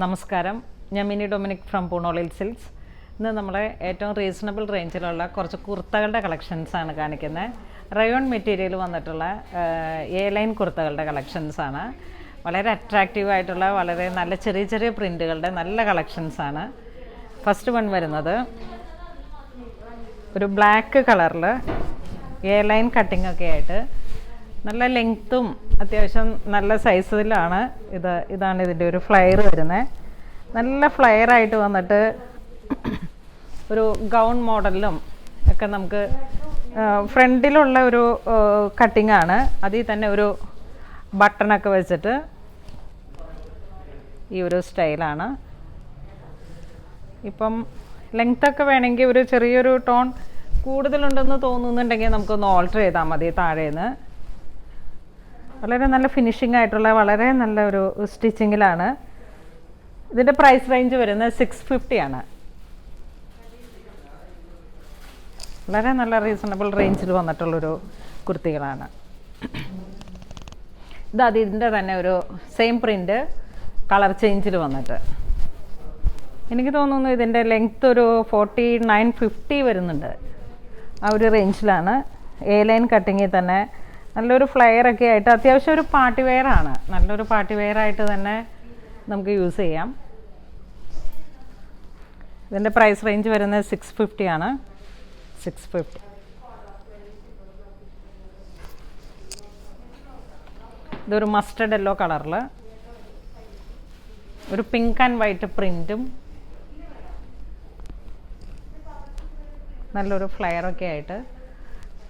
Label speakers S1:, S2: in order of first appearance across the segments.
S1: നമസ്കാരം, ഞാൻ mini Dominic from പൂണോളിൽ silks. ഇന്ന് നമ്മളെ ഏറ്റവും റീസണബിൾ റേഞ്ചിലുള്ള കുറച്ച് കുർത്തകളുടെ കളക്ഷൻസാണ് കാണിക്കുന്നത്. റയോൺ മെറ്റീരിയൽ വന്നിട്ടുള്ള എ ലൈൻ കുർത്തകളുടെ കളക്ഷൻസാണ്. വളരെ അട്രാക്റ്റീവായിട്ടുള്ള വളരെ നല്ല ചെറിയ ചെറിയ പ്രിൻറ്റുകളുടെ നല്ല കളക്ഷൻസാണ്. ഫസ്റ്റ് വൺ വരുന്നത് ഒരു ബ്ലാക്ക് കളറിൽ എ ലൈൻ കട്ടിംഗ് ഒക്കെ ആയിട്ട് നല്ല ലെങ്ത്തും അത്യാവശ്യം നല്ല സൈസിലാണ് ഇതാണ് ഇതിൻ്റെ ഒരു ഫ്ലയർ വരുന്നത്. നല്ല ഫ്ലയറായിട്ട് വന്നിട്ട് ഒരു ഗൗൺ മോഡലിലും ഒക്കെ നമുക്ക് ഫ്രണ്ടിലുള്ള ഒരു കട്ടിംഗ് ആണ്. അതിൽ തന്നെ ഒരു ബട്ടണൊക്കെ വെച്ചിട്ട് ഈ ഒരു സ്റ്റൈലാണ്. ഇപ്പം ലെങ്ത്തൊക്കെ വേണമെങ്കിൽ ഒരു ചെറിയൊരു ടോൺ കൂടുതലുണ്ടെന്ന് തോന്നുന്നുണ്ടെങ്കിൽ നമുക്കൊന്ന് ഓൾട്ടർ ചെയ്താൽ മതി താഴേന്ന്. വളരെ നല്ല ഫിനിഷിംഗ് ആയിട്ടുള്ള വളരെ നല്ല ഒരു സ്റ്റിച്ചിങ്ങിലാണ്. ഇതിൻ്റെ പ്രൈസ് റേഞ്ച് വരുന്നത് 650 ആണ്. വളരെ നല്ല റീസണബിൾ റേഞ്ചിൽ വന്നിട്ടുള്ളൊരു കുർത്തികളാണ്. ഇതിൻ്റെ തന്നെ ഒരു സെയിം പ്രിൻ്റ് കളർ ചേഞ്ചിൽ വന്നിട്ട് എനിക്ക് തോന്നുന്നു ഇതിൻ്റെ ലെങ്ത്ത് ഒരു 49-50 വരുന്നുണ്ട്. ആ ഒരു റേഞ്ചിലാണ്. എ ലൈൻ കട്ടിങ്ങിൽ തന്നെ നല്ലൊരു ഫ്ലയറൊക്കെ ആയിട്ട് അത്യാവശ്യം ഒരു പാർട്ടി വെയറാണ്. നല്ലൊരു പാർട്ടി വെയറായിട്ട് തന്നെ നമുക്ക് യൂസ് ചെയ്യാം. ഇതിൻ്റെ പ്രൈസ് റേഞ്ച് വരുന്നത് 650 ആണ്. 650. ഇതൊരു മസ്റ്റർഡ് യെല്ലോ കളറിൽ ഒരു പിങ്ക് ആൻഡ് വൈറ്റ് പ്രിൻറ്റും നല്ലൊരു ഫ്ലയറൊക്കെ ആയിട്ട്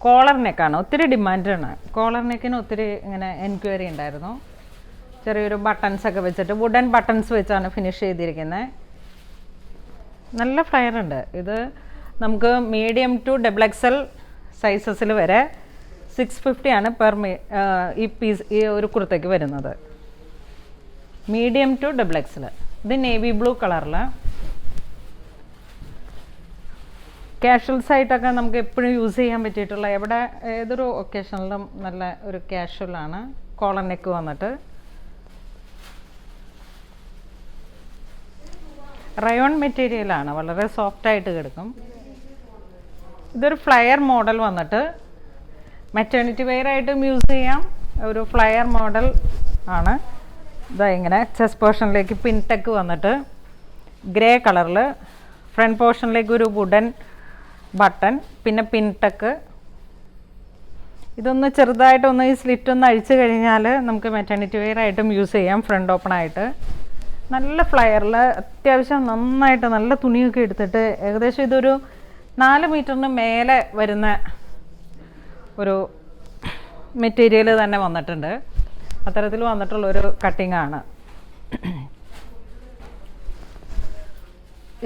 S1: കോളർ നെക്കാണ്. ഒത്തിരി ഡിമാൻഡാണ്. കോളർ നെക്കിന് ഒത്തിരി ഇങ്ങനെ എൻക്വയറി ഉണ്ടായിരുന്നു. ചെറിയൊരു ബട്ടൺസൊക്കെ വെച്ചിട്ട് വുഡൻ ബട്ടൺസ് വെച്ചാണ് ഫിനിഷ് ചെയ്തിരിക്കുന്നത്. നല്ല ഫ്ലയർ ഉണ്ട്. ഇത് നമുക്ക് മീഡിയം ടു XXL സൈസസിൽ വരെ 650 ആണ് ഈ ഒരു കുർത്തയ്ക്ക് വരുന്നത്. Medium to XXL. ഇത് നേവി ബ്ലൂ കളറിൽ കാഷ്വൽസ് ആയിട്ടൊക്കെ നമുക്ക് എപ്പോഴും യൂസ് ചെയ്യാൻ പറ്റിയിട്ടുള്ള ഏതൊരു ഒക്കേഷനിലും നല്ല ഒരു കാഷ്വലാണ്. കോളർ നെക്ക് വന്നിട്ട് റയോൺ മെറ്റീരിയലാണ്. വളരെ സോഫ്റ്റായിട്ട് കിടക്കും. ഇതൊരു ഫ്ലയർ മോഡൽ വന്നിട്ട് മെറ്റേണിറ്റി വെയറായിട്ടും യൂസ് ചെയ്യാം. ഒരു ഫ്ലയർ മോഡൽ ആണ്. ഇങ്ങനെ ചെസ്റ്റ് പോർഷനിലേക്ക് പിൻടെക്ക് വന്നിട്ട് ഗ്രേ കളറിൽ ഫ്രണ്ട് പോർഷനിലേക്ക് ഒരു വുഡൻ ബട്ടൺ, പിന്നെ പിൻടെക്ക്. ഇതൊന്ന് ചെറുതായിട്ടൊന്ന് ഈ സ്ലിറ്റ് ഒന്ന് അഴിച്ചു കഴിഞ്ഞാൽ നമുക്ക് മെറ്റേണിറ്റി വെയറായിട്ടും യൂസ് ചെയ്യാം. ഫ്രണ്ട് ഓപ്പൺ ആയിട്ട് നല്ല ഫ്ലയറിൽ അത്യാവശ്യം നന്നായിട്ട് നല്ല തുണിയൊക്കെ എടുത്തിട്ട് ഏകദേശം ഇതൊരു 4 മീറ്ററിന് മേലെ വരുന്ന ഒരു മെറ്റീരിയൽ തന്നെ വന്നിട്ടുണ്ട്. അത്തരത്തിൽ വന്നിട്ടുള്ളൊരു കട്ടിംഗ് ആണ്.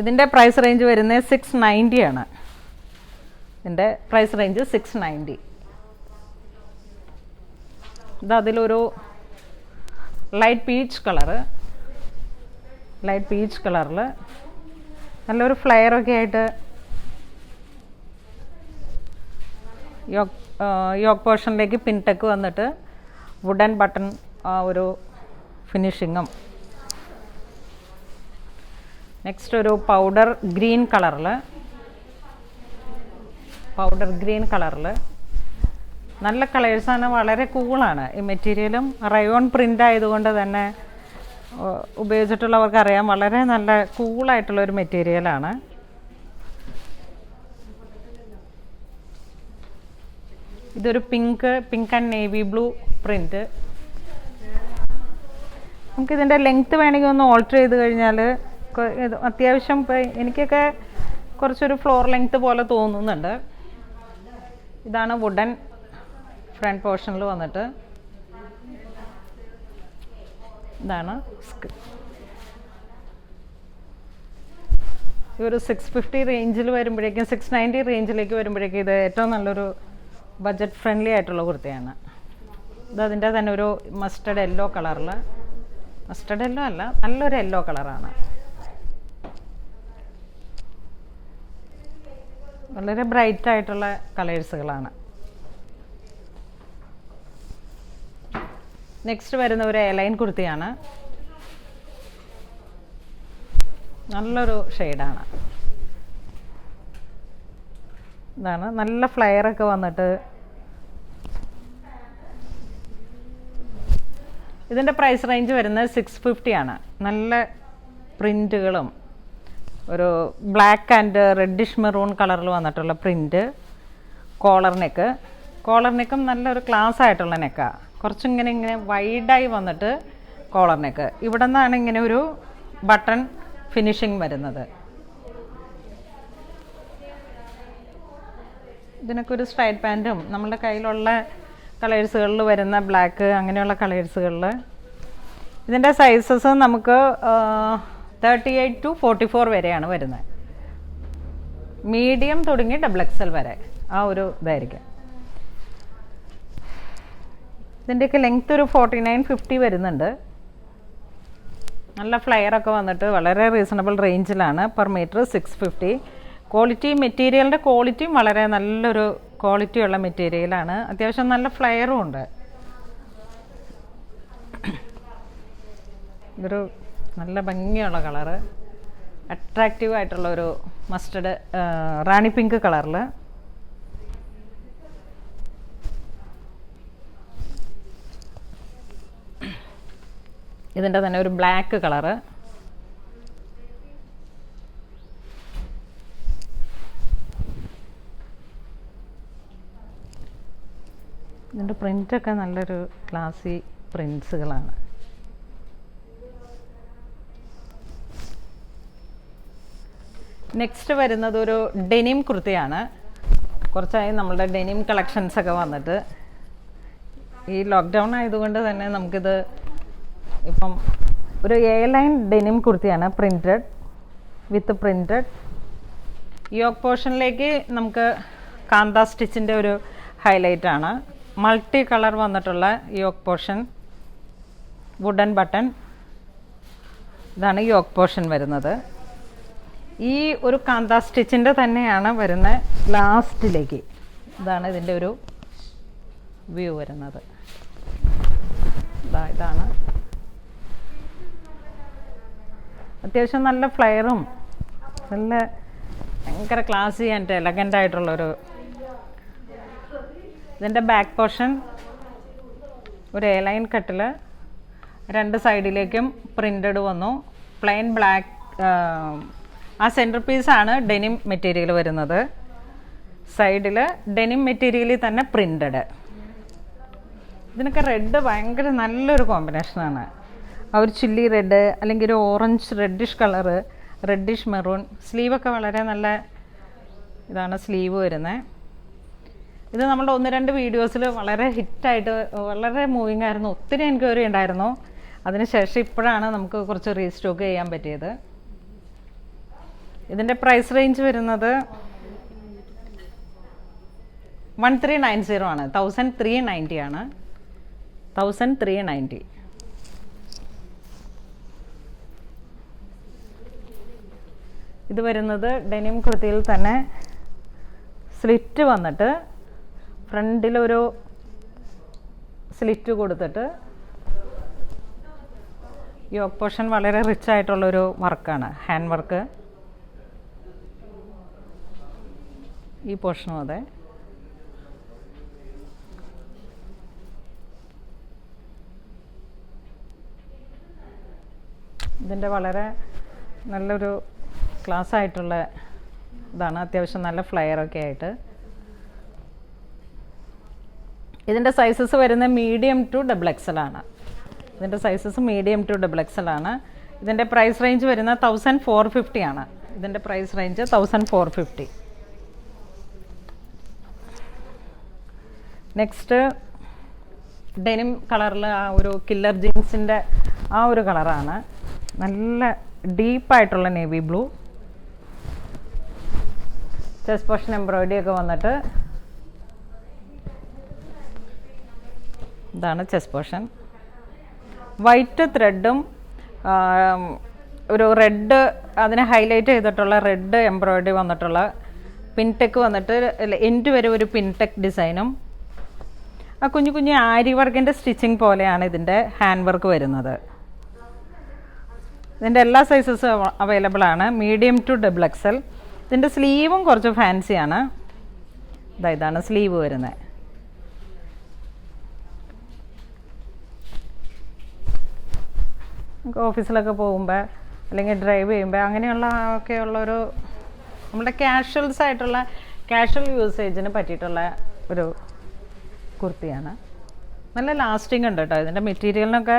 S1: ഇതിൻ്റെ പ്രൈസ് റേഞ്ച് വരുന്നത് 690 ആണ്. ഇതിൻ്റെ പ്രൈസ് റേഞ്ച് 690. അതിലൊരു ലൈറ്റ് പീച്ച് കളറിൽ നല്ലൊരു ഫ്ലയറൊക്കെ ആയിട്ട് യോക്ക് പോർഷനിലേക്ക് പിൻടെക്ക് വന്നിട്ട് വുഡൻ ബട്ടൺ ഒരു ഫിനിഷിങ്ങും. നെക്സ്റ്റ് ഒരു പൗഡർ ഗ്രീൻ കളറിൽ നല്ല കളേഴ്സാണ്. വളരെ കൂളാണ്. ഈ മെറ്റീരിയലും റയോൺ പ്രിൻ്റ് ആയതുകൊണ്ട് തന്നെ ഉപയോഗിച്ചിട്ടുള്ളവർക്കറിയാം വളരെ നല്ല കൂളായിട്ടുള്ളൊരു മെറ്റീരിയലാണ്. ഇതൊരു pink and navy blue print. നമുക്കിതിൻ്റെ ലെങ്ത്ത് വേണമെങ്കിൽ ഒന്ന് ഓൾട്ടർ ചെയ്ത് കഴിഞ്ഞാൽ അത്യാവശ്യം എനിക്കൊക്കെ കുറച്ചൊരു ഫ്ലോർ ലെങ്ത്ത് പോലെ തോന്നുന്നുണ്ട്. ഇതാണ് വുഡൻ ഫ്രണ്ട് പോർഷനിൽ വന്നിട്ട് ഇതാണ് ഈ ഒരു 650 റേഞ്ചിൽ വരുമ്പോഴേക്കും 690 റേഞ്ചിലേക്ക് വരുമ്പോഴേക്കും ഇത് ഏറ്റവും നല്ലൊരു ബഡ്ജറ്റ് ഫ്രണ്ട്ലി ആയിട്ടുള്ള കുർത്തയാണ്. അതിൻ്റെ തന്നെ ഒരു മസ്റ്റർഡ് യെല്ലോ കളറിൽ മസ്റ്റർഡ് യെല്ലോ അല്ല നല്ലൊരു യെല്ലോ കളറാണ്. വളരെ ബ്രൈറ്റ് ആയിട്ടുള്ള കളേഴ്സുകളാണ്. നെക്സ്റ്റ് വരുന്ന ഒരു എ ലൈൻ കുർത്തിയാണ്. നല്ലൊരു ഷെയ്ഡാണ്. ഇതാണ് നല്ല ഫ്ലെയറൊക്കെ വന്നിട്ട്. ഇതിൻ്റെ പ്രൈസ് റേഞ്ച് വരുന്നത് 650 ആണ്. നല്ല പ്രിൻറ്റുകളും ഒരു ബ്ലാക്ക് ആൻഡ് റെഡിഷ് മെറൂൺ കളറിൽ വന്നിട്ടുള്ള പ്രിൻറ്റ്. കോളർ നെക്കും നല്ലൊരു ക്ലാസ് ആയിട്ടുള്ള നെക്കാണ്. കുറച്ചിങ്ങനെ വൈഡായി വന്നിട്ട് കോളർ നെക്ക്. ഇവിടെ നിന്നാണ് ഇങ്ങനെ ഒരു ബട്ടൺ ഫിനിഷിങ് വരുന്നത്. ഇതിനൊക്കെ ഒരു സ്ട്രൈറ്റ് പാൻറ്റും നമ്മളുടെ കയ്യിലുള്ള കളേഴ്സുകളിൽ വരുന്ന ബ്ലാക്ക് അങ്ങനെയുള്ള കളേഴ്സുകളിൽ. ഇതിൻ്റെ സൈസസ് നമുക്ക് 38 to 44 വരെയാണ് വരുന്നത്. മീഡിയം തുടങ്ങി XXL വരെ ആ ഒരു ഇതായിരിക്കും. ഇതിൻ്റെയൊക്കെ ലെങ്ത് ഒരു 49-50 വരുന്നുണ്ട്. നല്ല ഫ്ലെയറൊക്കെ വന്നിട്ട് വളരെ റീസണബിൾ റേഞ്ചിലാണ്. Per metre 650. മെറ്റീരിയലിൻ്റെ ക്വാളിറ്റിയും വളരെ നല്ലൊരു ക്വാളിറ്റിയുള്ള മെറ്റീരിയലാണ്. അത്യാവശ്യം നല്ല ഫ്ലെയറും ഉണ്ട്. ഇതൊരു നല്ല ഭംഗിയുള്ള കളറ്, അട്രാക്റ്റീവ് ആയിട്ടുള്ളൊരു മസ്റ്റർഡ് റാണി പിങ്ക് കളറിൽ. ഇതിൻ്റെ തന്നെ ഒരു ബ്ലാക്ക് കളറ്. ഇതിൻ്റെ പ്രിൻ്റൊക്കെ നല്ലൊരു ക്ലാസി പ്രിൻസുകളാണ്. നെക്സ്റ്റ് വരുന്നത് ഒരു ഡെനിം കുർത്തിയാണ്. കുറച്ചായി നമ്മളുടെ ഡെനിം കളക്ഷൻസൊക്കെ വന്നിട്ട്. ഈ ലോക്ക്ഡൗൺ ആയതുകൊണ്ട് തന്നെ നമുക്കിത് ഇപ്പം ഒരു എയർലൈൻ ഡെനിം കുർത്തിയാണ്. പ്രിൻറ്റഡ് യോക്ക് പോർഷനിലേക്ക് നമുക്ക് കാന്ത സ്റ്റിച്ചിൻ്റെ ഒരു ഹൈലൈറ്റാണ്. മൾട്ടി കളർ വന്നിട്ടുള്ള യോക്ക് പോർഷൻ, വുഡൻ ബട്ടൺ. ഇതാണ് യോക്ക് പോർഷൻ വരുന്നത്. ഈ ഒരു കാന്ത സ്റ്റിച്ചിൻ്റെ തന്നെയാണ് വരുന്ന ലാസ്റ്റിലേക്ക്. ഇതാണ് ഇതിൻ്റെ ഒരു വ്യൂ വരുന്നത്. ഇതാണ് അത്യാവശ്യം നല്ല ഫ്ലെയറും നല്ല ഭയങ്കര ക്ലാസി ആൻഡ് എലഗൻ്റ് ആയിട്ടുള്ളൊരു. ഇതിൻ്റെ ബാക്ക് പോർഷൻ ഒരു എയർലൈൻ കട്ടിൽ, 2 സൈഡിലേക്കും പ്രിൻ്റഡ് വന്നു. Plain black. ആ സെൻറ്റർ പീസാണ് ഡെനിം മെറ്റീരിയൽ വരുന്നത്. സൈഡിൽ ഡെനിം മെറ്റീരിയലിൽ തന്നെ പ്രിൻ്റഡ്. ഇതിനൊക്കെ റെഡ് ഭയങ്കര നല്ലൊരു കോമ്പിനേഷനാണ്. ആ ഒരു ചില്ലി റെഡ് അല്ലെങ്കിൽ ഒരു orange reddish colour, reddish maroon. സ്ലീവൊക്കെ വളരെ നല്ല ഇതാണ് സ്ലീവ് വരുന്നത്. ഇത് നമ്മുടെ 1-2 വീഡിയോസിൽ വളരെ ഹിറ്റായിട്ട് വളരെ മൂവിങ് ആയിരുന്നു. ഒത്തിരി എൻക്വയറി ഉണ്ടായിരുന്നു. അതിനുശേഷം ഇപ്പോഴാണ് നമുക്ക് കുറച്ച് റീസ്റ്റോക്ക് ചെയ്യാൻ പറ്റിയത്. ഇതിൻ്റെ പ്രൈസ് റേഞ്ച് വരുന്നത് 1390 ആണ്. 1390 ആണ്. 1390. ഇത് വരുന്നത് ഡെനിം കുർത്തിയിൽ തന്നെ സ്ലിറ്റ് വന്നിട്ട് ഫ്രണ്ടിലൊരു സ്ലിറ്റ് കൊടുത്തിട്ട് യോക്ക് പോർഷൻ വളരെ റിച്ച് ആയിട്ടുള്ളൊരു വർക്കാണ്, ഹാൻഡ് വർക്ക്. ഈ പോർഷനും അതെ. ഇതിൻ്റെ വളരെ നല്ലൊരു ക്ലാസ് ആയിട്ടുള്ള ഇതാണ്. അത്യാവശ്യം നല്ല ഫ്ലെയറൊക്കെ ആയിട്ട്. ഇതിൻ്റെ സൈസസ് വരുന്നത് മീഡിയം ടു XXL ആണ്. ഇതിൻ്റെ സൈസസ് മീഡിയം ടു XXL ആണ്. ഇതിൻ്റെ പ്രൈസ് റേഞ്ച് വരുന്നത് 1450 ആണ്. ഇതിൻ്റെ പ്രൈസ് റേഞ്ച് 1450. നെക്സ്റ്റ് ഡെനിം കളറിൽ ആ ഒരു കില്ലർ ജീൻസിൻ്റെ ആ ഒരു കളറാണ്. നല്ല ഡീപ്പായിട്ടുള്ള navy blue. Chest portion embroidery ഒക്കെ വന്നിട്ട് ഇതാണ് ചെസ്റ്റ് പോർഷൻ. വൈറ്റ് ത്രെഡും ഒരു റെഡ് അതിനെ ഹൈലൈറ്റ് ചെയ്തിട്ടുള്ള റെഡ് എംബ്രോയിഡറി വന്നിട്ടുള്ള പിൻടെക്ക് വന്നിട്ട് എൻഡ് വരെ ഒരു പിൻടെക്ക് ഡിസൈനും ആ കുഞ്ഞു കുഞ്ഞു ആരി വർക്കിൻ്റെ സ്റ്റിച്ചിങ് പോലെയാണ് ഇതിൻ്റെ ഹാൻഡ് വർക്ക് വരുന്നത്. ഇതിൻ്റെ എല്ലാ സൈസസും അവൈലബിൾ ആണ്, മീഡിയം ടു XXL. ഇതിൻ്റെ സ്ലീവും കുറച്ച് ഫാൻസിയാണ്. ഇതാണ് സ്ലീവ് വരുന്നത്. നമുക്ക് ഓഫീസിലൊക്കെ പോകുമ്പോൾ അല്ലെങ്കിൽ ഡ്രൈവ് ചെയ്യുമ്പോൾ അങ്ങനെയുള്ള ഒക്കെയുള്ളൊരു നമ്മുടെ കാഷ്വൽ യൂസേജിന് പറ്റിയിട്ടുള്ള ഒരു കുർത്തിയാണ്. നല്ല ലാസ്റ്റിംഗ് ഉണ്ട് കേട്ടോ. ഇതിൻ്റെ മെറ്റീരിയലിനൊക്കെ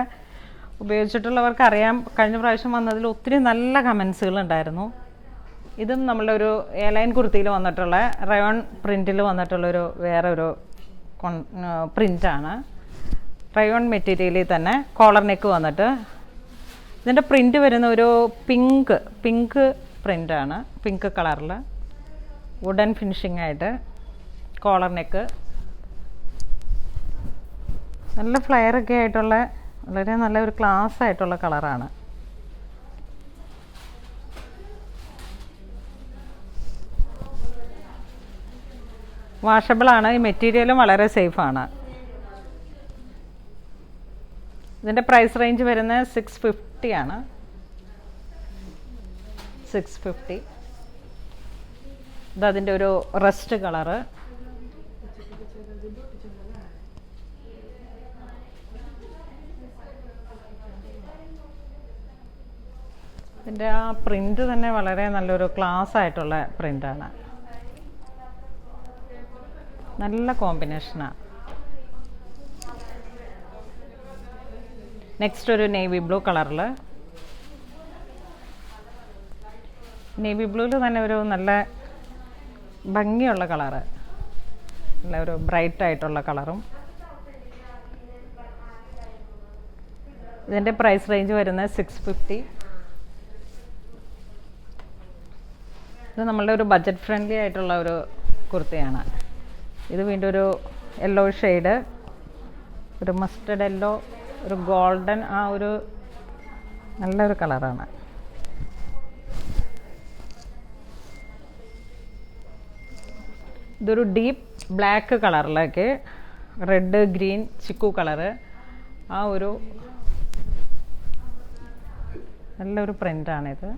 S1: ഉപയോഗിച്ചിട്ടുള്ളവർക്ക് അറിയാം. കഴിഞ്ഞ പ്രാവശ്യം വന്നതിൽ ഒത്തിരി നല്ല കമൻസുകളുണ്ടായിരുന്നു. ഇതും നമ്മളൊരു എയർലൈൻ കുർത്തിയിൽ വന്നിട്ടുള്ള റയോൺ പ്രിൻറ്റിൽ വന്നിട്ടുള്ളൊരു വേറൊരു പ്രിൻ്റാണ്. റയോൺ മെറ്റീരിയലിൽ തന്നെ കോളർ നെക്ക് വന്നിട്ട് ഇതിൻ്റെ പ്രിൻ്റ് വരുന്ന ഒരു പിങ്ക് പ്രിൻ്റാണ്. പിങ്ക് കളറിൽ വുഡൻ ഫിനിഷിംഗ് ആയിട്ട് കോളർ നെക്ക്, നല്ല ഫ്ലെയറൊക്കെ ആയിട്ടുള്ള വളരെ നല്ല ഒരു ക്ലാസ് ആയിട്ടുള്ള കളറാണ്. വാഷബിളാണ്. ഈ മെറ്റീരിയലും വളരെ സേഫാണ്. ഇതിൻ്റെ പ്രൈസ് റേഞ്ച് വരുന്നത് 650 ആണ്. 650. ഇതതിൻ്റെ ഒരു റസ്റ്റ് കളറ്. ഇതിൻ്റെ ആ പ്രിൻ്റ് തന്നെ വളരെ നല്ലൊരു ക്ലാസ് ആയിട്ടുള്ള പ്രിൻ്റാണ്. നല്ല കോമ്പിനേഷനാണ്. നെക്സ്റ്റ് ഒരു നേവി ബ്ലൂ കളറിൽ. നേവി ബ്ലൂവിൽ തന്നെ ഒരു നല്ല ഭംഗിയുള്ള കളറ്, നല്ല ഒരു ബ്രൈറ്റ് ആയിട്ടുള്ള കളറും. ഇതിൻ്റെ പ്രൈസ് റേഞ്ച് വരുന്നത് 650. ഇത് നമ്മളുടെ ഒരു ബഡ്ജറ്റ് ഫ്രണ്ട്ലി ആയിട്ടുള്ള ഒരു കുർത്തിയാണ്. ഇത് വീണ്ടും ഒരു യെല്ലോ ഷെയ്ഡ്, ഒരു മസ്റ്റർഡ് യെല്ലോ, ഒരു ഗോൾഡൻ, ആ ഒരു നല്ലൊരു കളറാണ്. ഇതൊരു ഡീപ്പ് ബ്ലാക്ക് കളറിലേക്ക് റെഡ് ഗ്രീൻ ചിക്കു കളറ്, ആ ഒരു നല്ലൊരു പ്രിൻ്റാണിത്.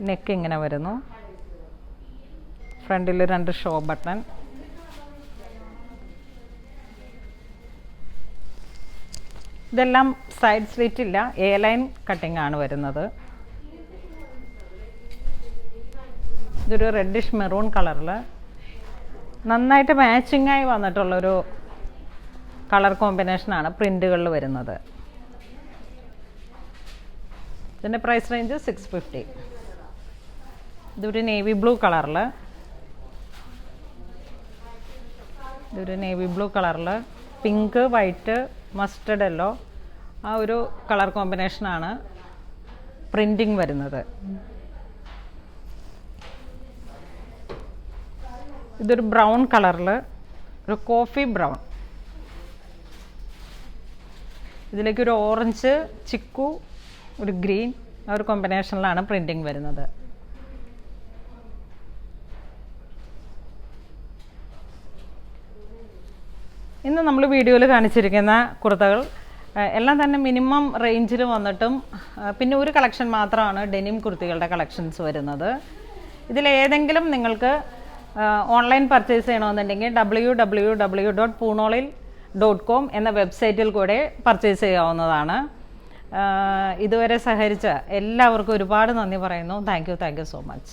S1: നെക്ക് ഇങ്ങനെ വരുന്നു. ഫ്രണ്ടിൽ 2 ഷോ ബട്ടൺ. ഇതെല്ലാം സൈഡ് സ്ലിറ്റ് ഇല്ല, എ ലൈൻ കട്ടിംഗ് ആണ് വരുന്നത്. ഇതൊരു റെഡിഷ് മെറൂൺ കളറിൽ നന്നായിട്ട് മാച്ചിങ് ആയി വന്നിട്ടുള്ളൊരു കളർ കോമ്പിനേഷനാണ് പ്രിൻ്റുകളിൽ വരുന്നത്. ഇതിൻ്റെ പ്രൈസ് റേഞ്ച് 650. ഇതൊരു നേവി ബ്ലൂ കളറിൽ, പിങ്ക്, വൈറ്റ്, മസ്റ്റർഡ് യെല്ലോ, ആ ഒരു കളർ കോമ്പിനേഷനാണ് പ്രിൻറ്റിങ് വരുന്നത്. ഇതൊരു ബ്രൗൺ കളറിൽ, ഒരു കോഫി ബ്രൗൺ, ഇതിലേക്ക് ഒരു ഓറഞ്ച്, ചിക്കു, ഒരു ഗ്രീൻ, ആ ഒരു കോമ്പിനേഷനിലാണ് പ്രിൻറ്റിങ് വരുന്നത്. ഇന്ന് നമ്മൾ വീഡിയോയിൽ കാണിച്ചിരിക്കുന്ന കുർത്തകൾ എല്ലാം തന്നെ മിനിമം റേഞ്ചിൽ വന്നിട്ടും പിന്നെ ഒരു കളക്ഷൻ മാത്രമാണ് ഡെനിം കുർത്തികളുടെ കളക്ഷൻസ് വരുന്നത്. ഇതിലേതെങ്കിലും നിങ്ങൾക്ക് ഓൺലൈൻ പർച്ചേസ് ചെയ്യണമെന്നുണ്ടെങ്കിൽ www.poonolil.com എന്ന വെബ്സൈറ്റിൽ കൂടെ പർച്ചേസ് ചെയ്യാവുന്നതാണ്. ഇതുവരെ സഹകരിച്ച എല്ലാവർക്കും ഒരുപാട് നന്ദി പറയുന്നു. Thank you so much.